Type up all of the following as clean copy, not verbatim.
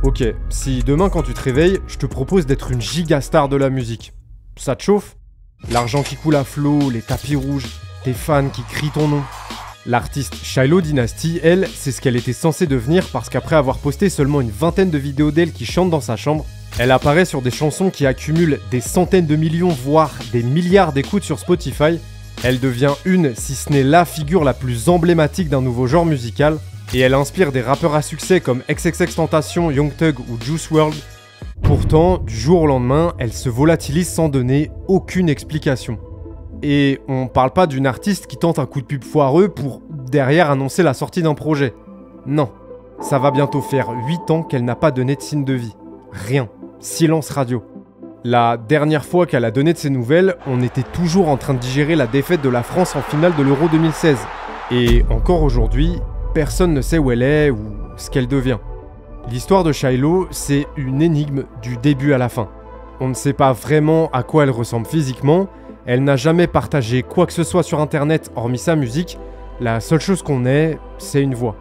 Ok, si demain quand tu te réveilles, je te propose d'être une giga star de la musique, ça te chauffe? L'argent qui coule à flot, les tapis rouges, tes fans qui crient ton nom. L'artiste Shiloh Dynasty, elle, c'est ce qu'elle était censée devenir parce qu'après avoir posté seulement une vingtaine de vidéos d'elle qui chante dans sa chambre, elle apparaît sur des chansons qui accumulent des centaines de millions, voire des milliards d'écoutes sur Spotify. Elle devient une, si ce n'est la figure la plus emblématique d'un nouveau genre musical, et elle inspire des rappeurs à succès comme XXXTentacion, Young Thug ou Juice WRLD. Pourtant, du jour au lendemain, elle se volatilise sans donner aucune explication. Et on parle pas d'une artiste qui tente un coup de pub foireux pour derrière annoncer la sortie d'un projet. Non, ça va bientôt faire 8 ans qu'elle n'a pas donné de signe de vie. Rien. Silence radio. La dernière fois qu'elle a donné de ses nouvelles, on était toujours en train de digérer la défaite de la France en finale de l'Euro 2016. Et encore aujourd'hui, personne ne sait où elle est ou ce qu'elle devient. L'histoire de Shiloh, c'est une énigme du début à la fin. On ne sait pas vraiment à quoi elle ressemble physiquement, elle n'a jamais partagé quoi que ce soit sur internet hormis sa musique, la seule chose qu'on ait, c'est une voix.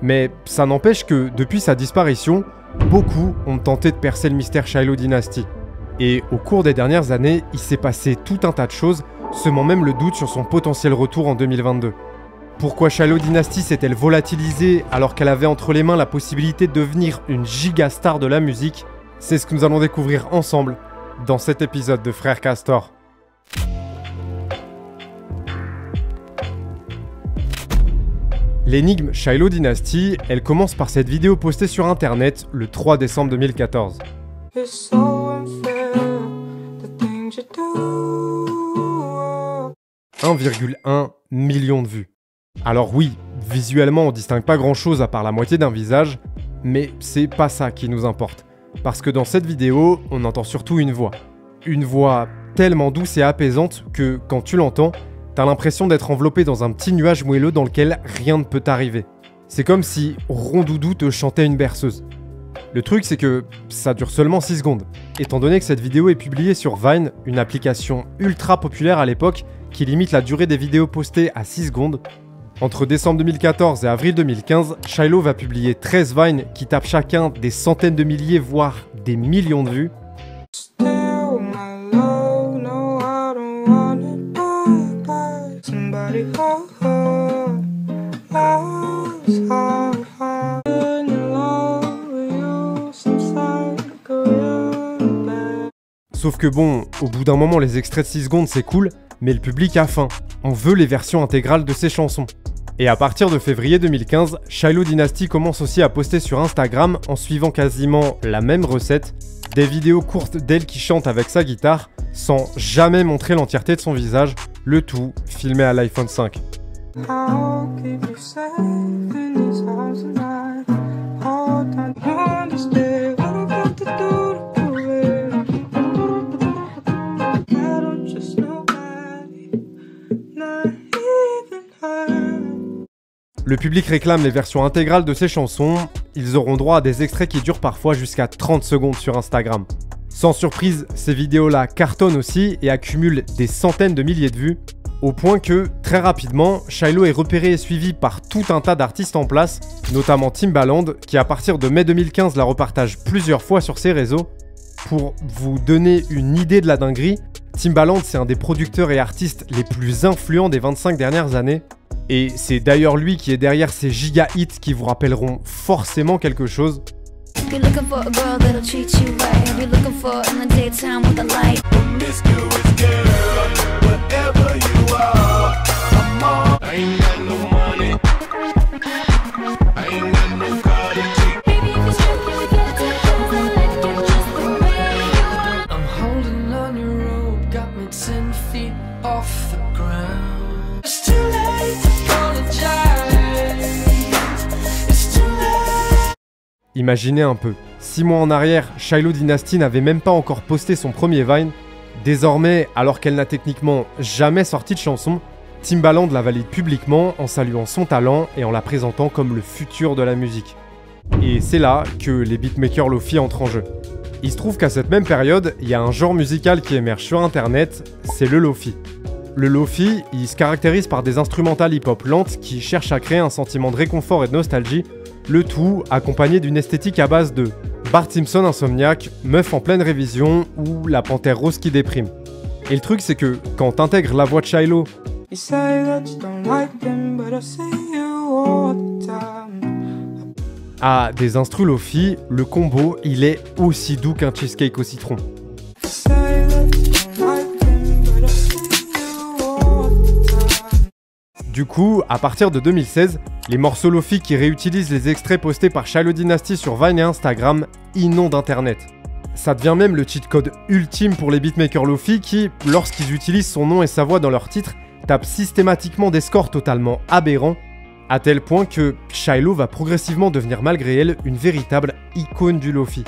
Mais ça n'empêche que, depuis sa disparition, beaucoup ont tenté de percer le mystère Shiloh Dynasty. Et au cours des dernières années, il s'est passé tout un tas de choses, semant même le doute sur son potentiel retour en 2022. Pourquoi Shiloh Dynasty s'est-elle volatilisée alors qu'elle avait entre les mains la possibilité de devenir une giga star de la musique? C'est ce que nous allons découvrir ensemble dans cet épisode de Frères Castor. L'énigme Shiloh Dynasty, elle commence par cette vidéo postée sur internet le 3 décembre 2014. 1,1 million de vues. Alors oui, visuellement on distingue pas grand chose à part la moitié d'un visage, mais c'est pas ça qui nous importe. Parce que dans cette vidéo, on entend surtout une voix. Une voix tellement douce et apaisante que, quand tu l'entends, t'as l'impression d'être enveloppé dans un petit nuage moelleux dans lequel rien ne peut t'arriver. C'est comme si Rondoudou te chantait une berceuse. Le truc c'est que ça dure seulement 6 secondes, étant donné que cette vidéo est publiée sur Vine, une application ultra populaire à l'époque qui limite la durée des vidéos postées à 6 secondes. Entre décembre 2014 et avril 2015, Shiloh va publier 13 Vines qui tapent chacun des centaines de milliers voire des millions de vues. Sauf que bon, au bout d'un moment les extraits de 6 secondes c'est cool, mais le public a faim. On veut les versions intégrales de ses chansons. Et à partir de février 2015, Shiloh Dynasty commence aussi à poster sur Instagram en suivant quasiment la même recette, des vidéos courtes d'elle qui chante avec sa guitare, sans jamais montrer l'entièreté de son visage, le tout filmé à l'iPhone 5. Le public réclame les versions intégrales de ses chansons, ils auront droit à des extraits qui durent parfois jusqu'à 30 secondes sur Instagram. Sans surprise, ces vidéos-là cartonnent aussi et accumulent des centaines de milliers de vues, au point que, très rapidement, Shiloh est repéré et suivi par tout un tas d'artistes en place, notamment Timbaland, qui à partir de mai 2015 la repartage plusieurs fois sur ses réseaux. Pour vous donner une idée de la dinguerie, Timbaland c'est un des producteurs et artistes les plus influents des 25 dernières années, et c'est d'ailleurs lui qui est derrière ces giga hits qui vous rappelleront forcément quelque chose. Imaginez un peu, 6 mois en arrière, Shiloh Dynasty n'avait même pas encore posté son premier Vine. Désormais, alors qu'elle n'a techniquement jamais sorti de chanson, Timbaland la valide publiquement en saluant son talent et en la présentant comme le futur de la musique. Et c'est là que les beatmakers Lo-Fi entrent en jeu. Il se trouve qu'à cette même période, il y a un genre musical qui émerge sur internet, c'est le Lo-Fi. Le Lo-Fi, il se caractérise par des instrumentales hip-hop lentes qui cherchent à créer un sentiment de réconfort et de nostalgie, le tout accompagné d'une esthétique à base de Bart Simpson insomniaque, meuf en pleine révision ou la panthère rose qui déprime. Et le truc c'est que quand t'intègres la voix de Shiloh à des instrus lofi, le combo il est aussi doux qu'un cheesecake au citron. Du coup, à partir de 2016, les morceaux lofi qui réutilisent les extraits postés par Shiloh Dynasty sur Vine et Instagram inondent internet. Ça devient même le cheat code ultime pour les beatmakers lofi qui, lorsqu'ils utilisent son nom et sa voix dans leur titre, tapent systématiquement des scores totalement aberrants, à tel point que Shiloh va progressivement devenir malgré elle une véritable icône du lofi.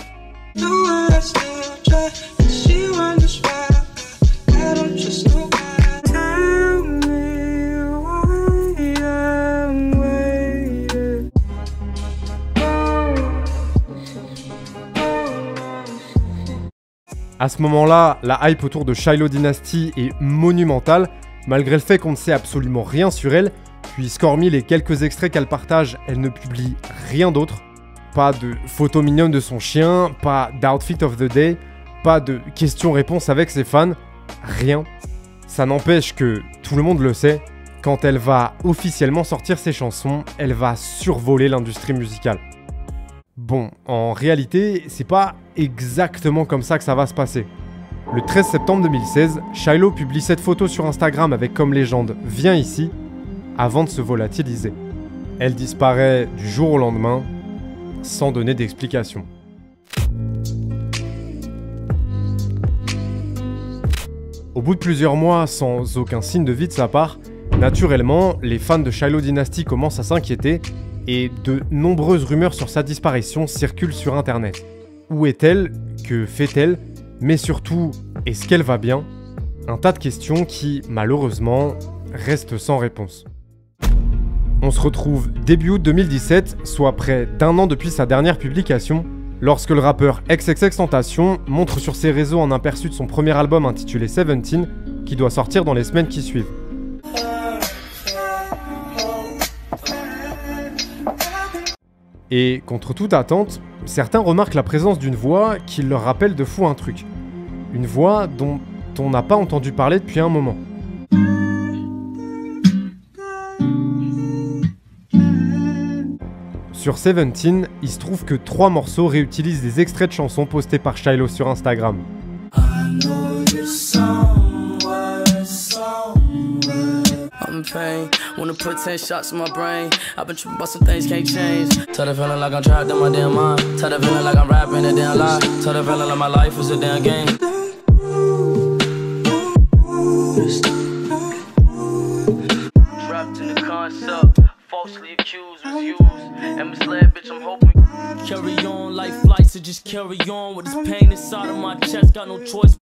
À ce moment-là, la hype autour de Shiloh Dynasty est monumentale, malgré le fait qu'on ne sait absolument rien sur elle, puisqu'hormis les quelques extraits qu'elle partage, elle ne publie rien d'autre. Pas de photos mignonnes de son chien, pas d'outfit of the day, pas de questions-réponses avec ses fans, rien. Ça n'empêche que, tout le monde le sait, quand elle va officiellement sortir ses chansons, elle va survoler l'industrie musicale. Bon, en réalité, c'est pas exactement comme ça que ça va se passer. Le 13 septembre 2016, Shiloh publie cette photo sur Instagram avec comme légende « Viens ici » avant de se volatiliser. Elle disparaît du jour au lendemain, sans donner d'explication. Au bout de plusieurs mois, sans aucun signe de vie de sa part, naturellement, les fans de Shiloh Dynasty commencent à s'inquiéter et de nombreuses rumeurs sur sa disparition circulent sur internet. Où est-elle? Que fait-elle? Mais surtout, est-ce qu'elle va bien? Un tas de questions qui, malheureusement, restent sans réponse. On se retrouve début août 2017, soit près d'un an depuis sa dernière publication, lorsque le rappeur XXXTentacion montre sur ses réseaux un aperçu de son premier album intitulé 17, qui doit sortir dans les semaines qui suivent. Et contre toute attente, certains remarquent la présence d'une voix qui leur rappelle de fou un truc. Une voix dont on n'a pas entendu parler depuis un moment. Sur 17, il se trouve que 3 morceaux réutilisent des extraits de chansons postés par Shiloh sur Instagram. I'm in pain, wanna put 10 shots in my brain. I've been tripping about some things can't change. Tell the feeling like I'm trapped in my damn mind. Tell the feeling like I'm rapping a damn lie. Tell the feeling like my life is a damn game. Trapped in the concept, falsely accused, was used and misled, bitch. I'm hoping. Carry on, life flights to just carry on with this pain inside of my chest. Got no choice.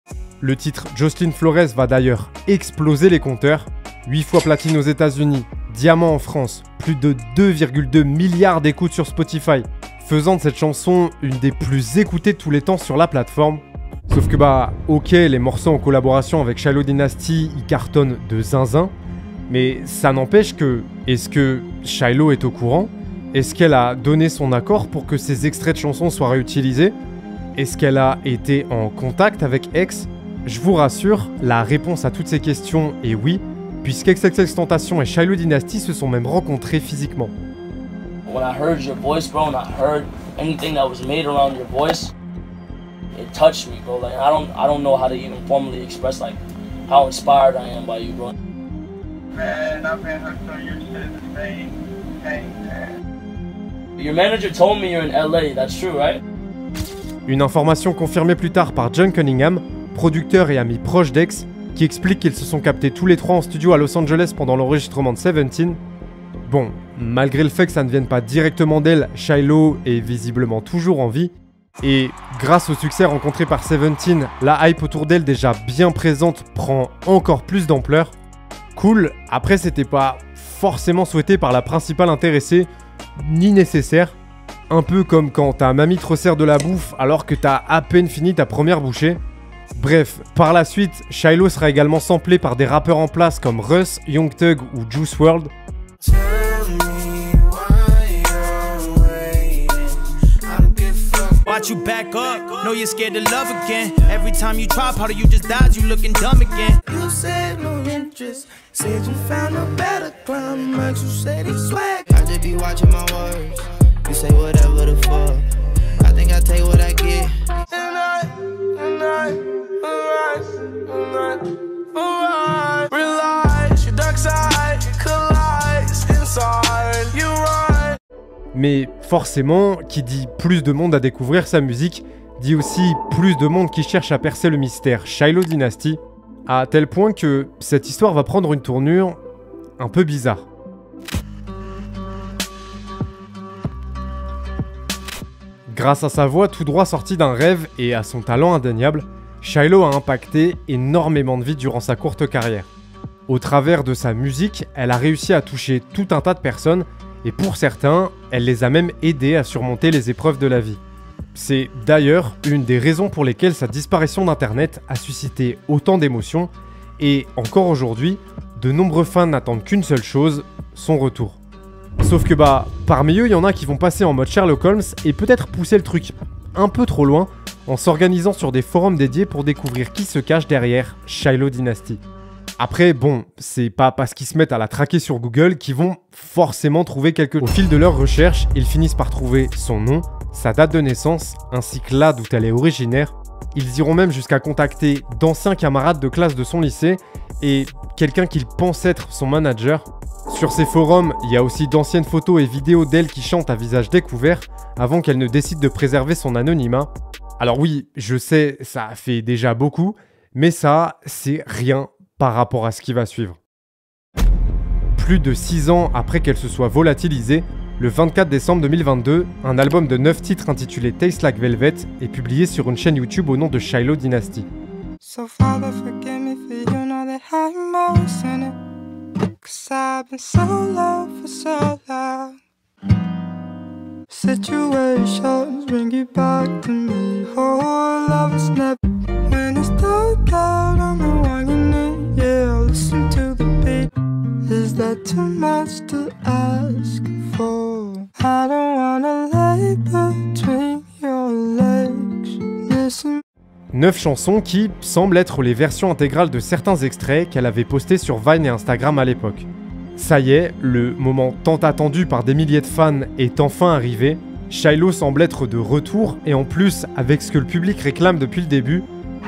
Le titre Jocelyn Flores va d'ailleurs exploser les compteurs. 8 fois platine aux États-Unis, diamant en France, plus de 2,2 milliards d'écoutes sur Spotify, faisant de cette chanson une des plus écoutées de tous les temps sur la plateforme. Sauf que ok, les morceaux en collaboration avec Shiloh Dynasty, ils cartonnent de zinzin, mais ça n'empêche que, est-ce que Shiloh est au courant? Est-ce qu'elle a donné son accord pour que ces extraits de chansons soient réutilisés? Est-ce qu'elle a été en contact avec X? Je vous rassure, la réponse à toutes ces questions est oui, puisqu'XXXTentacion et Shiloh Dynasty se sont même rencontrés physiquement. When I heard your voice, bro, and I heard anything that was made around your voice, it touched me, bro. Like I don't know how to even formally express like how inspired I am by you, bro. Man, I've been hurt so you're the same thing, man. Your manager told me you're in LA, that's true, right? Une information confirmée plus tard par John Cunningham, producteur et ami proche d'X, qui explique qu'ils se sont captés tous les 3 en studio à Los Angeles pendant l'enregistrement de 17. Bon, malgré le fait que ça ne vienne pas directement d'elle, Shiloh est visiblement toujours en vie. Et grâce au succès rencontré par 17, la hype autour d'elle déjà bien présente prend encore plus d'ampleur. Cool, après c'était pas forcément souhaité par la principale intéressée, ni nécessaire. Un peu comme quand ta mamie te resserre de la bouffe alors que t'as à peine fini ta première bouchée. Bref, par la suite, Shiloh sera également samplé par des rappeurs en place comme Russ, Young Thug ou Juice WRLD. got you back up. Know you're scared to love again. Every time you try, part of you just dies, you looking dumb again. You said no interest, said you found a better climax. You said it's swag. I just be watching my words. You say whatever the fuck. I think I take what I get. Realize your dark side collides inside you run. Mais forcément, qui dit plus de monde à découvrir sa musique, dit aussi plus de monde qui cherche à percer le mystère Shiloh Dynasty, à tel point que cette histoire va prendre une tournure un peu bizarre. Grâce à sa voix tout droit sortie d'un rêve et à son talent indéniable, Shiloh a impacté énormément de vies durant sa courte carrière. Au travers de sa musique, elle a réussi à toucher tout un tas de personnes et pour certains, elle les a même aidés à surmonter les épreuves de la vie. C'est d'ailleurs une des raisons pour lesquelles sa disparition d'Internet a suscité autant d'émotions et encore aujourd'hui, de nombreux fans n'attendent qu'une seule chose, son retour. Sauf que parmi eux, il y en a qui vont passer en mode Sherlock Holmes et peut-être pousser le truc un peu trop loin en s'organisant sur des forums dédiés pour découvrir qui se cache derrière Shiloh Dynasty. Après, bon, c'est pas parce qu'ils se mettent à la traquer sur Google qu'ils vont forcément trouver quelque chose. Au fil de leurs recherches, ils finissent par trouver son nom, sa date de naissance, ainsi que là d'où elle est originaire. Ils iront même jusqu'à contacter d'anciens camarades de classe de son lycée et quelqu'un qu'ils pensent être son manager. Sur ces forums, il y a aussi d'anciennes photos et vidéos d'elle qui chante à visage découvert avant qu'elle ne décide de préserver son anonymat. Alors oui, je sais, ça fait déjà beaucoup, mais ça, c'est rien par rapport à ce qui va suivre. Plus de 6 ans après qu'elle se soit volatilisée, le 24 décembre 2022, un album de 9 titres intitulé Taste Like Velvet est publié sur une chaîne YouTube au nom de Shiloh Dynasty. So Father, forgive me for you know that I'm always in it. 'Cause I've been so low for so long. Situations bring you back to me. Oh, love is never when it's dark out on the one you need. Yeah, listen to the beat. Is that too much to ask for? I don't wanna lay between your legs. Listen. 9 chansons qui semblent être les versions intégrales de certains extraits qu'elle avait postés sur Vine et Instagram à l'époque. Ça y est, le moment tant attendu par des milliers de fans est enfin arrivé. Shiloh semble être de retour et en plus, avec ce que le public réclame depuis le début,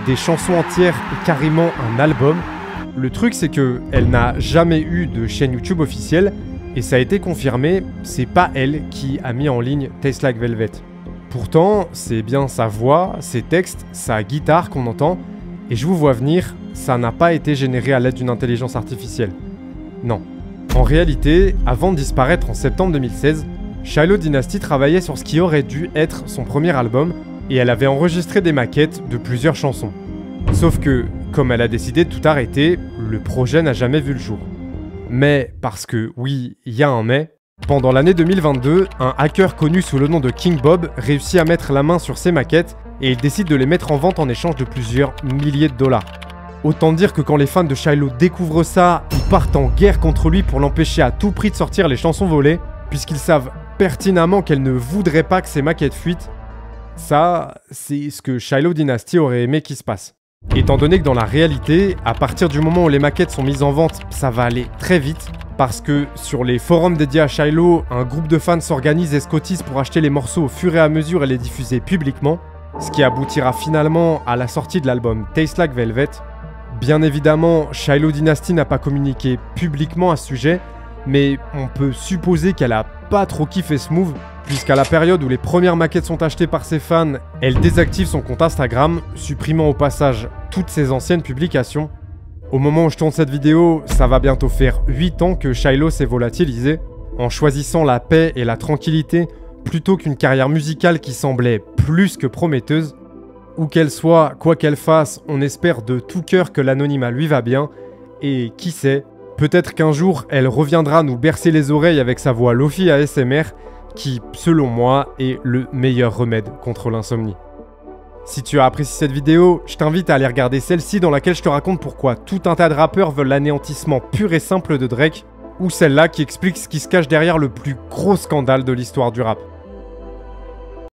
des chansons entières et carrément un album. Le truc c'est que elle n'a jamais eu de chaîne YouTube officielle et ça a été confirmé, c'est pas elle qui a mis en ligne Taste Like Velvet. Pourtant, c'est bien sa voix, ses textes, sa guitare qu'on entend, et je vous vois venir, ça n'a pas été généré à l'aide d'une intelligence artificielle. Non. En réalité, avant de disparaître en septembre 2016, Shiloh Dynasty travaillait sur ce qui aurait dû être son premier album, et elle avait enregistré des maquettes de plusieurs chansons. Sauf que, comme elle a décidé de tout arrêter, le projet n'a jamais vu le jour. Mais, parce que oui, il y a un mais, pendant l'année 2022, un hacker connu sous le nom de King Bob réussit à mettre la main sur ses maquettes et il décide de les mettre en vente en échange de plusieurs milliers de dollars. Autant dire que quand les fans de Shiloh découvrent ça, ils partent en guerre contre lui pour l'empêcher à tout prix de sortir les chansons volées, puisqu'ils savent pertinemment qu'elle ne voudrait pas que ses maquettes fuitent. Ça, c'est ce que Shiloh Dynasty aurait aimé qu'il se passe. Étant donné que dans la réalité, à partir du moment où les maquettes sont mises en vente, ça va aller très vite, parce que sur les forums dédiés à Shiloh, un groupe de fans s'organise et se cotise pour acheter les morceaux au fur et à mesure et les diffuser publiquement, ce qui aboutira finalement à la sortie de l'album Taste Like Velvet. Bien évidemment, Shiloh Dynasty n'a pas communiqué publiquement à ce sujet, mais on peut supposer qu'elle a pas trop kiffé ce move, puisqu'à la période où les premières maquettes sont achetées par ses fans, elle désactive son compte Instagram, supprimant au passage toutes ses anciennes publications. Au moment où je tourne cette vidéo, ça va bientôt faire 8 ans que Shiloh s'est volatilisée, en choisissant la paix et la tranquillité plutôt qu'une carrière musicale qui semblait plus que prometteuse. Où qu'elle soit, quoi qu'elle fasse, on espère de tout cœur que l'anonymat lui va bien, et qui sait, peut-être qu'un jour elle reviendra nous bercer les oreilles avec sa voix Lofi ASMR, qui, selon moi, est le meilleur remède contre l'insomnie. Si tu as apprécié cette vidéo, je t'invite à aller regarder celle-ci dans laquelle je te raconte pourquoi tout un tas de rappeurs veulent l'anéantissement pur et simple de Drake, ou celle-là qui explique ce qui se cache derrière le plus gros scandale de l'histoire du rap.